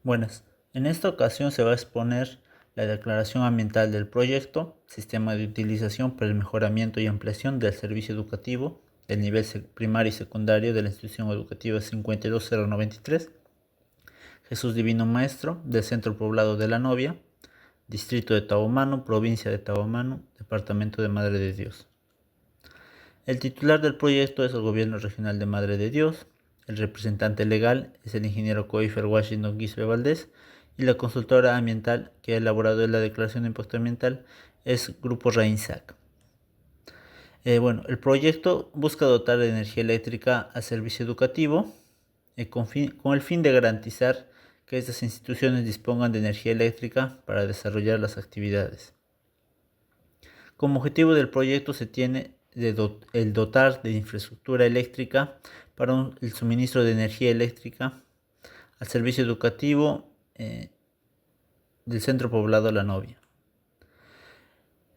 Buenas. En esta ocasión se va a exponer la declaración ambiental del proyecto Sistema de Utilización para el Mejoramiento y Ampliación del Servicio Educativo del nivel primario y secundario de la institución educativa 52093, Jesús Divino Maestro, del Centro Poblado de La Novia, Distrito de Tahuamano, Provincia de Tahuamano, Departamento de Madre de Dios. El titular del proyecto es el Gobierno Regional de Madre de Dios. El representante legal es el ingeniero Coifer Washington Guispe Valdés y la consultora ambiental que ha elaborado la declaración de impacto ambiental es Grupo Reinsac. El proyecto busca dotar de energía eléctrica al servicio educativo con el fin de garantizar que estas instituciones dispongan de energía eléctrica para desarrollar las actividades. Como objetivo del proyecto se tiene el dotar de infraestructura eléctrica para el suministro de energía eléctrica al servicio educativo del Centro Poblado La Novia.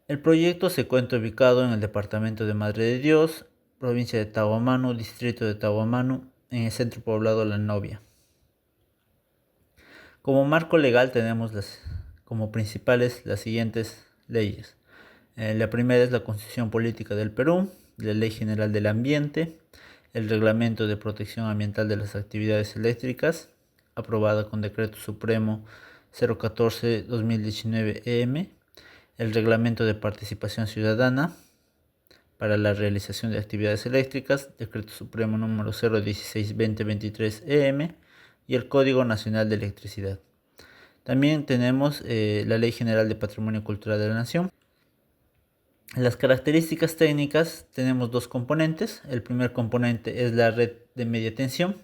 El proyecto se encuentra ubicado en el departamento de Madre de Dios, provincia de Tahuamano, distrito de Tahuamano, en el Centro Poblado La Novia. Como marco legal tenemos como principales las siguientes leyes. La primera es la Constitución Política del Perú, la Ley General del Ambiente, el Reglamento de Protección Ambiental de las Actividades Eléctricas, aprobada con Decreto Supremo 014-2019-EM, el Reglamento de Participación Ciudadana para la realización de actividades eléctricas, Decreto Supremo número 016-2023-EM, y el Código Nacional de Electricidad. También tenemos la Ley General de Patrimonio Cultural de la Nación. Las características técnicas tenemos dos componentes. El primer componente es la red de media tensión.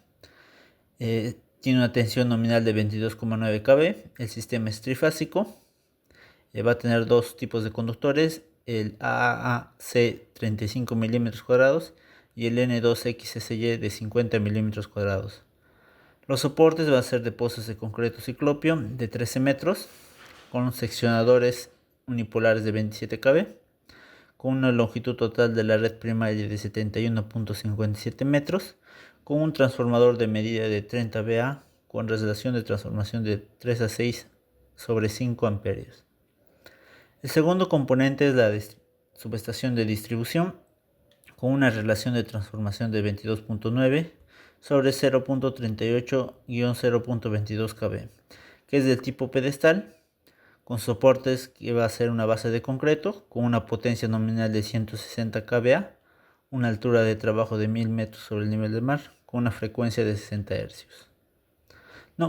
Tiene una tensión nominal de 22,9 kV. El sistema es trifásico. Va a tener dos tipos de conductores, el AAC 35 mm² y el N2XSY de 50 mm². Los soportes van a ser de pozos de concreto ciclopio de 13 metros con seccionadores unipolares de 27 kV, con una longitud total de la red primaria de 71,57 metros, con un transformador de medida de 30 VA con relación de transformación de 3 a 6 sobre 5 amperios. El segundo componente es la subestación de distribución con una relación de transformación de 22,9 sobre 0,38-0,22 kV, que es del tipo pedestal, con soportes que va a ser una base de concreto, con una potencia nominal de 160 kVA, una altura de trabajo de 1000 metros sobre el nivel del mar, con una frecuencia de 60 Hz.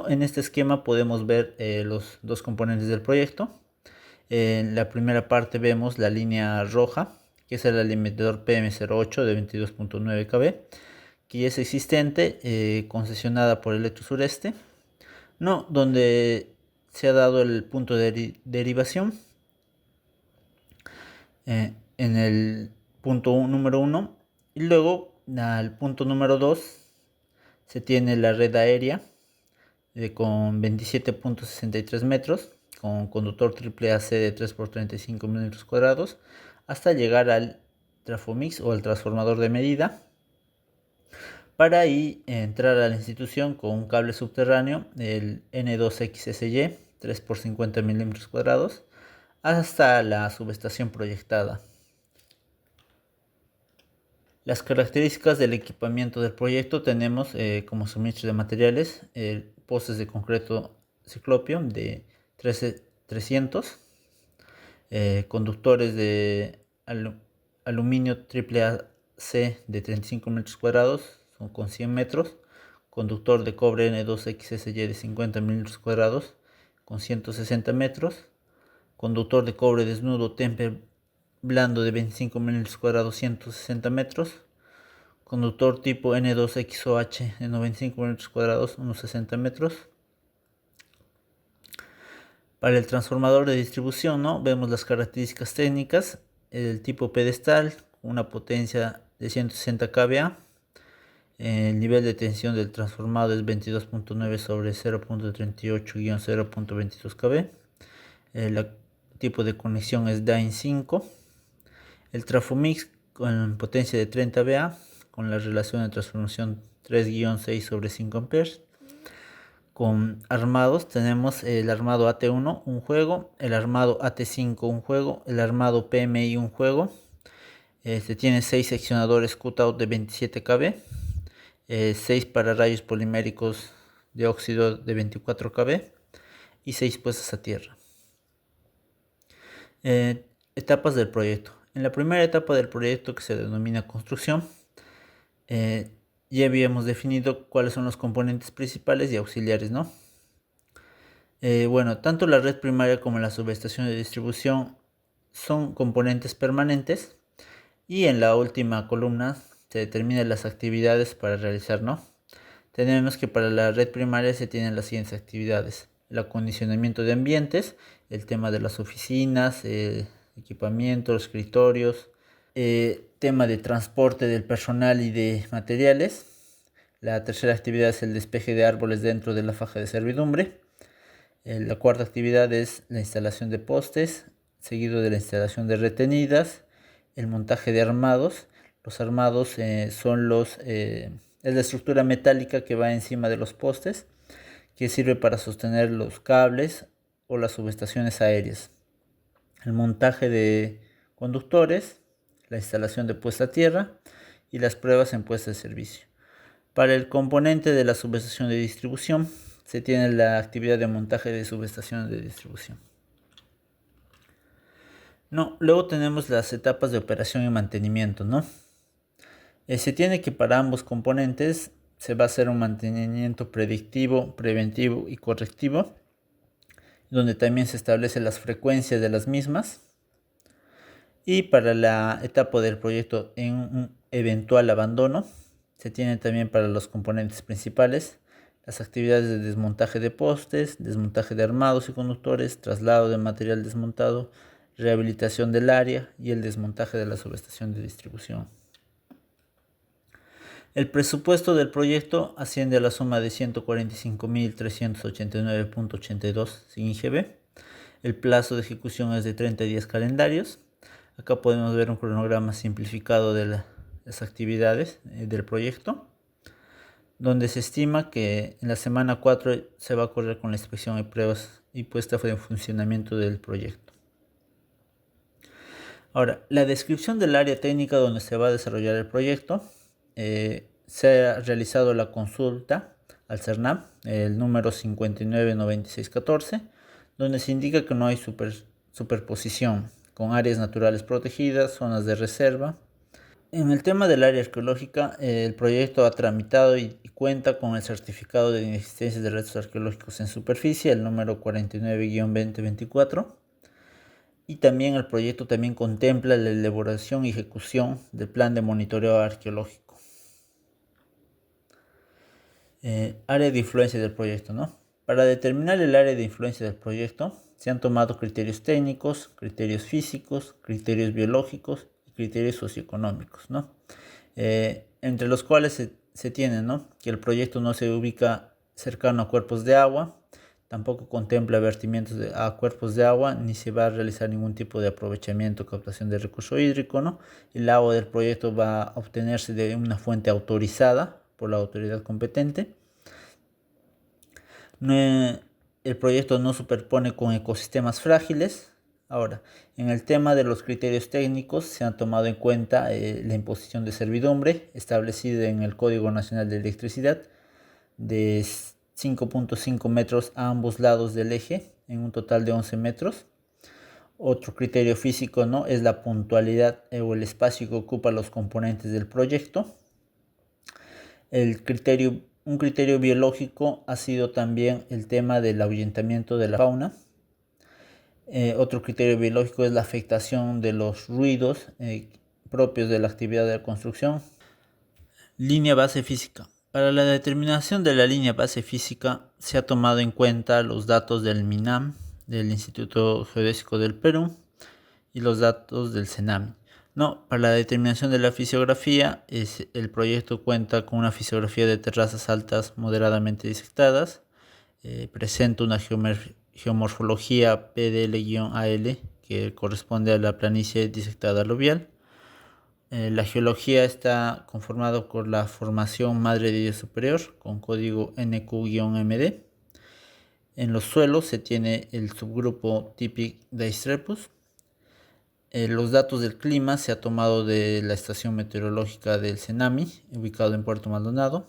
En este esquema podemos ver los dos componentes del proyecto. En la primera parte vemos la línea roja, que es el alimentador PM08 de 22,9 kV, que ya es existente, concesionada por Electrosureste, donde se ha dado el punto de derivación en el punto número 1, y luego al punto número 2 se tiene la red aérea con 27,63 metros, con conductor triple AC de 3x35 mm², hasta llegar al Trafomix o al transformador de medida, para ahí entrar a la institución con un cable subterráneo, el N2XSY 3x50 mm², hasta la subestación proyectada. Las características del equipamiento del proyecto tenemos como suministro de materiales, postes de concreto ciclopio de 300, conductores de aluminio AAC de 35 m², son con 100 metros, conductor de cobre N2XSY de 50 m², con 160 metros, conductor de cobre desnudo temper blando de 25 m², 160 metros, conductor tipo N2XOH de 95 m², unos 60 metros. Para el transformador de distribución, vemos las características técnicas: el tipo pedestal, una potencia de 160 kVA, el nivel de tensión del transformado es 22,9 sobre 0,38-0,22 kV, el tipo de conexión es DINE 5, el Trafomix con potencia de 30 VA, con la relación de transformación 3-6 sobre 5 amperes, Con armados tenemos el armado AT1, un juego, el armado AT5, un juego, el armado PMI, un juego. Tiene 6 seccionadores cutout de 27 kb, 6 pararrayos poliméricos de óxido de 24 kb y 6 puestas a tierra. Etapas del proyecto. En la primera etapa del proyecto, que se denomina construcción, ya habíamos definido cuáles son los componentes principales y auxiliares, ¿no? Bueno, tanto la red primaria como la subestación de distribución son componentes permanentes, y en la última columna se determinan las actividades para realizar, ¿no? Tenemos que para la red primaria se tienen las siguientes actividades: el acondicionamiento de ambientes, el tema de las oficinas, equipamiento, los escritorios, tema de transporte del personal y de materiales. La tercera actividad es el despeje de árboles dentro de la faja de servidumbre. La cuarta actividad es la instalación de postes, seguido de la instalación de retenidas, el montaje de armados. Los armados es la estructura metálica que va encima de los postes, que sirve para sostener los cables o las subestaciones aéreas. El montaje de conductores, la instalación de puesta a tierra y las pruebas en puesta de servicio. Para el componente de la subestación de distribución, se tiene la actividad de montaje de subestaciones de distribución. Luego tenemos las etapas de operación y mantenimiento, ¿no? Se tiene que para ambos componentes se va a hacer un mantenimiento predictivo, preventivo y correctivo, donde también se establecen las frecuencias de las mismas. Y para la etapa del proyecto en un eventual abandono, se tienen también para los componentes principales las actividades de desmontaje de postes, desmontaje de armados y conductores, traslado de material desmontado, rehabilitación del área y el desmontaje de la subestación de distribución. El presupuesto del proyecto asciende a la suma de 145.389.82 sin IGB. El plazo de ejecución es de 30 días calendarios. Acá podemos ver un cronograma simplificado de las actividades del proyecto, donde se estima que en la semana 4 se va a correr con la inspección y pruebas y puesta en funcionamiento del proyecto. Ahora, la descripción del área técnica donde se va a desarrollar el proyecto. Se ha realizado la consulta al CERNAP, el número 599614, donde se indica que no hay superposición con áreas naturales protegidas, zonas de reserva. En el tema del área arqueológica, el proyecto ha tramitado y cuenta con el certificado de inexistencia de restos arqueológicos en superficie, el número 49-2024. Y también el proyecto también contempla la elaboración y ejecución del plan de monitoreo arqueológico. Área de influencia del proyecto, ¿no? Para determinar el área de influencia del proyecto, se han tomado criterios técnicos, criterios físicos, criterios biológicos y criterios socioeconómicos, ¿no? Entre los cuales se tiene, ¿no?, que el proyecto no se ubica cercano a cuerpos de agua, tampoco contempla vertimientos a cuerpos de agua, ni se va a realizar ningún tipo de aprovechamiento o captación de recurso hídrico, ¿no? El agua del proyecto va a obtenerse de una fuente autorizada por la autoridad competente. El proyecto no superpone con ecosistemas frágiles. Ahora, en el tema de los criterios técnicos se han tomado en cuenta la imposición de servidumbre establecida en el Código Nacional de Electricidad de 5.5 metros a ambos lados del eje, en un total de 11 metros. Otro criterio físico, ¿no?, es la puntualidad o el espacio que ocupa los componentes del proyecto. Un criterio biológico ha sido también el tema del ahuyentamiento de la fauna. Otro criterio biológico es la afectación de los ruidos propios de la actividad de la construcción. Línea base física. Para la determinación de la línea base física se ha tomado en cuenta los datos del MINAM, del Instituto Geodésico del Perú, y los datos del CENAMI. Para la determinación de la fisiografía, el proyecto cuenta con una fisiografía de terrazas altas moderadamente disectadas. Presenta una geomorfología PDL-AL que corresponde a la planicie disectada aluvial. La geología está conformada por la formación Madre de Dios Superior con código NQ-MD. En los suelos se tiene el subgrupo Typic Deistrepus. Los datos del clima se ha tomado de la estación meteorológica del CENAMI, ubicado en Puerto Maldonado.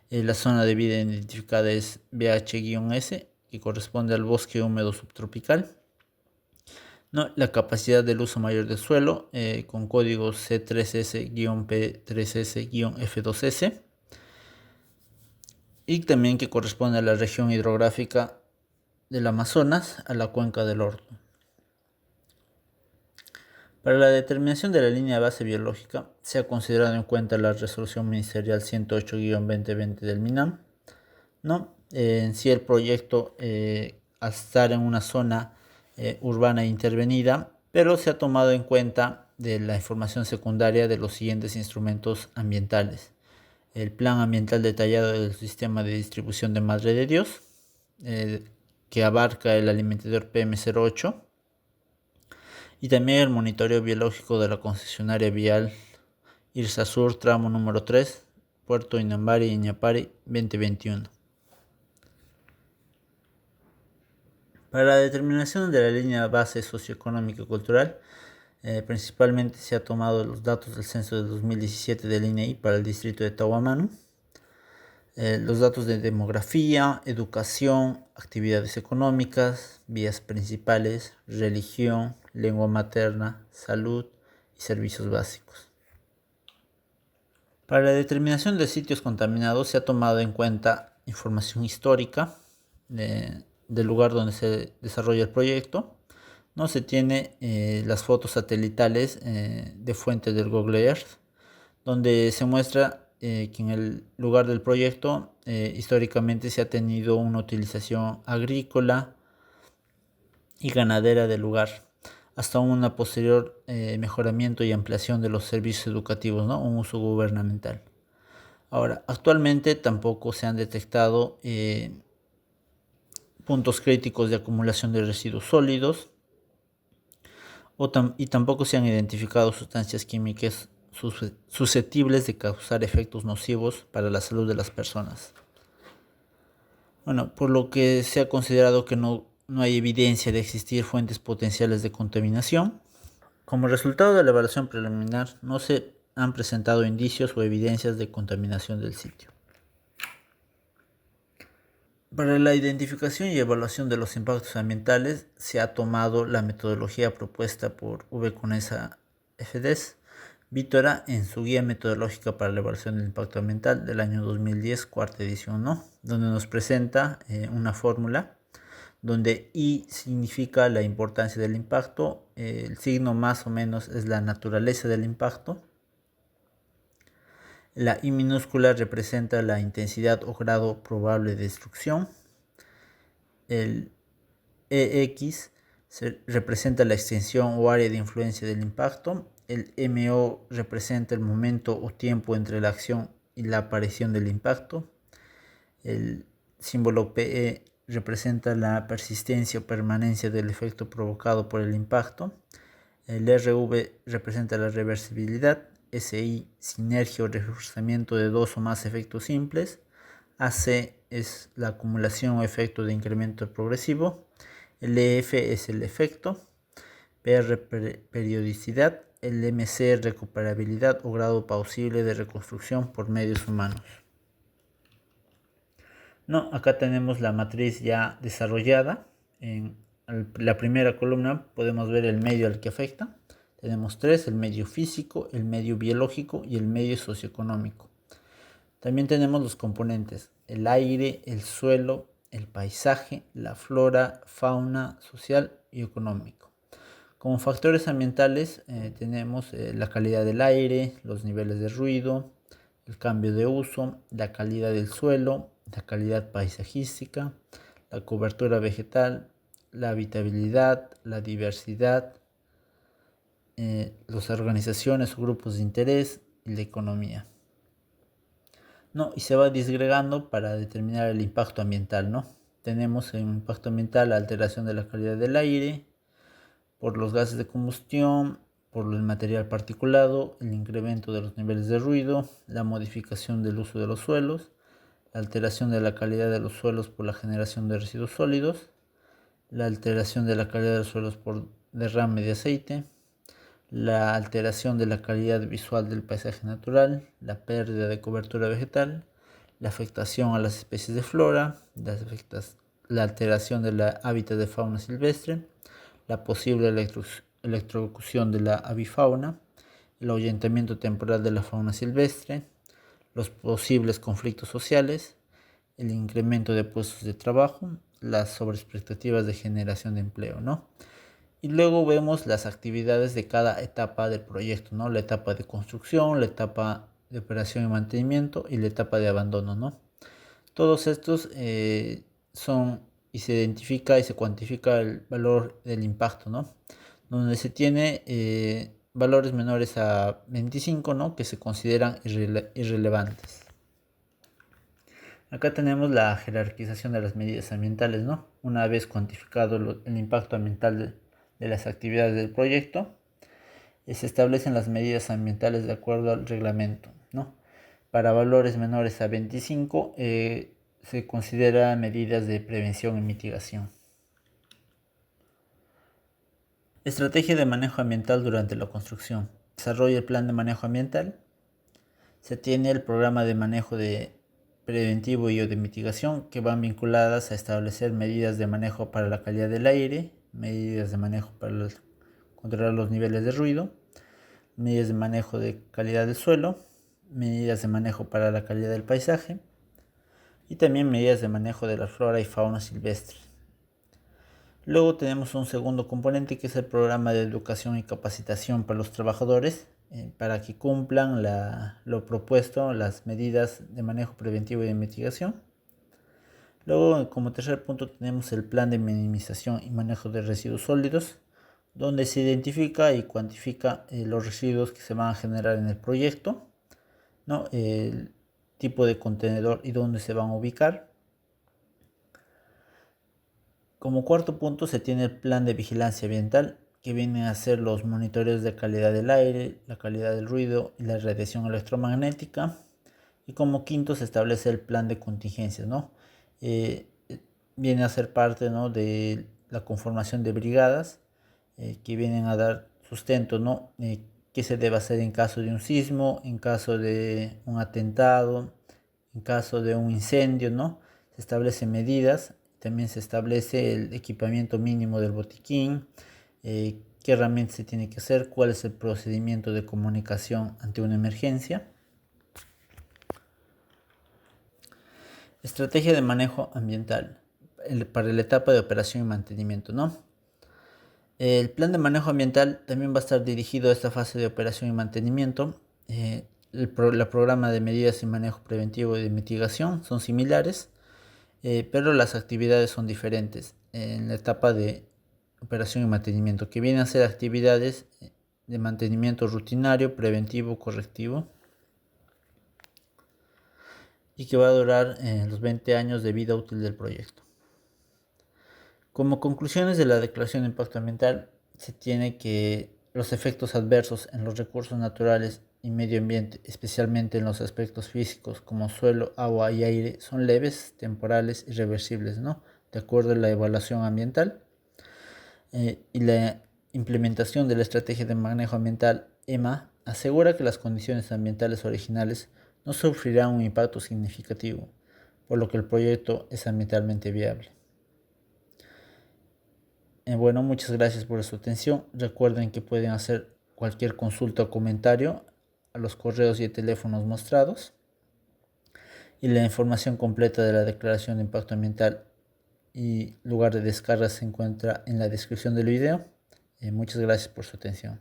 La zona de vida identificada es BH-S, que corresponde al bosque húmedo subtropical. No, la capacidad del uso mayor del suelo, con código C3S-P3S-F2S, y también que corresponde a la región hidrográfica del Amazonas, a la cuenca del Orto. Para la determinación de la línea de base biológica se ha considerado en cuenta la resolución ministerial 108-2020 del MINAM. ¿No? En sí el proyecto, al estar en una zona urbana intervenida, pero se ha tomado en cuenta de la información secundaria de los siguientes instrumentos ambientales: el plan ambiental detallado del sistema de distribución de Madre de Dios, que abarca el alimentador PM08, y también el monitoreo biológico de la concesionaria vial Irsa Sur, tramo número 3, Puerto Inambari, Iñapari, 2021. Para la determinación de la línea base socioeconómica y cultural, principalmente se ha tomado los datos del censo de 2017 del INEI para el distrito de Tahuamanu, los datos de demografía, educación, actividades económicas, vías principales, religión, lengua materna, salud y servicios básicos. Para la determinación de sitios contaminados se ha tomado en cuenta información histórica del lugar donde se desarrolla el proyecto. No se tiene las fotos satelitales de fuente del Google Earth, donde se muestra que en el lugar del proyecto históricamente se ha tenido una utilización agrícola y ganadera del lugar, hasta un posterior mejoramiento y ampliación de los servicios educativos, ¿no? Un uso gubernamental. Ahora, actualmente tampoco se han detectado puntos críticos de acumulación de residuos sólidos y tampoco se han identificado sustancias químicas susceptibles de causar efectos nocivos para la salud de las personas. Bueno, por lo que se ha considerado que no hay evidencia de existir fuentes potenciales de contaminación. Como resultado de la evaluación preliminar, no se han presentado indicios o evidencias de contaminación del sitio. Para la identificación y evaluación de los impactos ambientales se ha tomado la metodología propuesta por V-CONESA FDES Vítora en su guía metodológica para la evaluación del impacto ambiental del año 2010, cuarta edición, ¿no? Donde nos presenta una fórmula donde I significa la importancia del impacto, el signo más o menos es la naturaleza del impacto, la I minúscula representa la intensidad o grado probable de destrucción, el EX representa la extensión o área de influencia del impacto, el MO representa el momento o tiempo entre la acción y la aparición del impacto, el símbolo PE representa la persistencia o permanencia del efecto provocado por el impacto, el RV representa la reversibilidad, SI sinergia o reforzamiento de dos o más efectos simples, AC es la acumulación o efecto de incremento progresivo, el EF es el efecto, PR periodicidad, el MC recuperabilidad o grado plausible de reconstrucción por medios humanos. No, acá tenemos la matriz ya desarrollada. En la primera columna podemos ver el medio al que afecta. Tenemos tres: el medio físico, el medio biológico y el medio socioeconómico. También tenemos los componentes: el aire, el suelo, el paisaje, la flora, fauna, social y económico. Como factores ambientales tenemos la calidad del aire, los niveles de ruido, el cambio de uso, la calidad del suelo, la calidad paisajística, la cobertura vegetal, la habitabilidad, la diversidad, las organizaciones o grupos de interés y la economía. ¿No? Y se va disgregando para determinar el impacto ambiental, ¿no? Tenemos el impacto ambiental, la alteración de la calidad del aire, por los gases de combustión, por el material particulado, el incremento de los niveles de ruido, la modificación del uso de los suelos, la alteración de la calidad de los suelos por la generación de residuos sólidos, la alteración de la calidad de los suelos por derrame de aceite, la alteración de la calidad visual del paisaje natural, la pérdida de cobertura vegetal, la afectación a las especies de flora, la alteración del hábitat de fauna silvestre, la posible electrocución de la avifauna, el ahuyentamiento temporal de la fauna silvestre, los posibles conflictos sociales, el incremento de puestos de trabajo, las sobreexpectativas de generación de empleo, ¿no? Y luego vemos las actividades de cada etapa del proyecto, ¿no? La etapa de construcción, la etapa de operación y mantenimiento y la etapa de abandono, ¿no? Todos estos son y se identifica y se cuantifica el valor del impacto, ¿no? Donde se tiene valores menores a 25, ¿no? Que se consideran irrelevantes. Acá tenemos la jerarquización de las medidas ambientales, ¿no? Una vez cuantificado el impacto ambiental de las actividades del proyecto, se establecen las medidas ambientales de acuerdo al reglamento, ¿no? Para valores menores a 25 se consideran medidas de prevención y mitigación. Estrategia de manejo ambiental durante la construcción. Desarrolla el plan de manejo ambiental. Se tiene el programa de manejo preventivo y o de mitigación que van vinculadas a establecer medidas de manejo para la calidad del aire, medidas de manejo para controlar los niveles de ruido, medidas de manejo de calidad del suelo, medidas de manejo para la calidad del paisaje y también medidas de manejo de la flora y fauna silvestre. Luego tenemos un segundo componente que es el programa de educación y capacitación para los trabajadores para que cumplan lo propuesto, las medidas de manejo preventivo y de mitigación. Luego, como tercer punto, tenemos el plan de minimización y manejo de residuos sólidos, donde se identifica y cuantifica los residuos que se van a generar en el proyecto, ¿no? El tipo de contenedor y dónde se van a ubicar. Como cuarto punto se tiene el plan de vigilancia ambiental, que vienen a ser los monitoreos de calidad del aire, la calidad del ruido y la radiación electromagnética. Y como quinto se establece el plan de contingencias, ¿no? Viene a ser parte, ¿no?, de la conformación de brigadas que vienen a dar sustento, ¿no? Qué se debe hacer en caso de un sismo, en caso de un atentado, en caso de un incendio, ¿no? Se establecen medidas, también se establece el equipamiento mínimo del botiquín, qué herramientas se tiene que hacer, cuál es el procedimiento de comunicación ante una emergencia. Estrategia de manejo ambiental para la etapa de operación y mantenimiento, ¿no? El plan de manejo ambiental también va a estar dirigido a esta fase de operación y mantenimiento. El programa de medidas y manejo preventivo y de mitigación son similares, pero las actividades son diferentes en la etapa de operación y mantenimiento, que vienen a ser actividades de mantenimiento rutinario, preventivo, correctivo, y que va a durar los 20 años de vida útil del proyecto. Como conclusiones de la declaración de impacto ambiental, se tiene que los efectos adversos en los recursos naturales y medio ambiente, especialmente en los aspectos físicos como suelo, agua y aire, son leves, temporales y reversibles, ¿no? De acuerdo a la evaluación ambiental. Y la implementación de la estrategia de manejo ambiental EMA asegura que las condiciones ambientales originales no sufrirán un impacto significativo, por lo que el proyecto es ambientalmente viable. Bueno, muchas gracias por su atención. Recuerden que pueden hacer cualquier consulta o comentario a los correos y teléfonos mostrados. Y la información completa de la declaración de impacto ambiental y lugar de descarga se encuentra en la descripción del video. Muchas gracias por su atención.